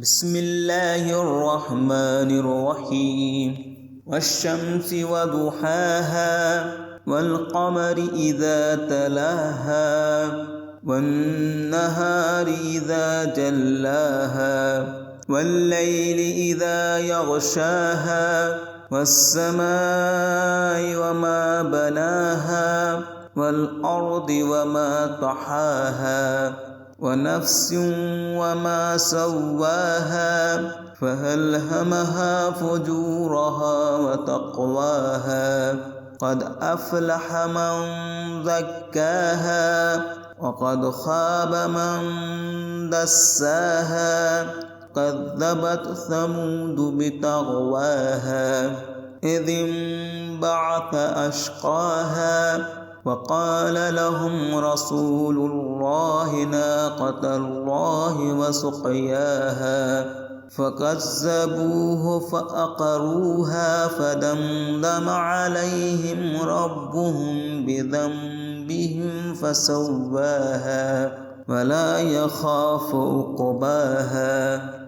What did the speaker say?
بسم الله الرحمن الرحيم والشمس وضحاها والقمر إذا تلاها والنهار إذا جلاها والليل إذا يغشاها والسماء وما بناها والأرض وما طحاها ونفس وما سواها فألهمها فجورها وتقواها قد أفلح من زكاها وقد خاب من دساها كذبت ثمود بطغواها إذ انبعث أشقاها وقال لهم رسول الله ناقة الله وسقياها فكذبوه فأقروها فدمدم عليهم ربهم بذنبهم فسواها ولا يخاف عقباها.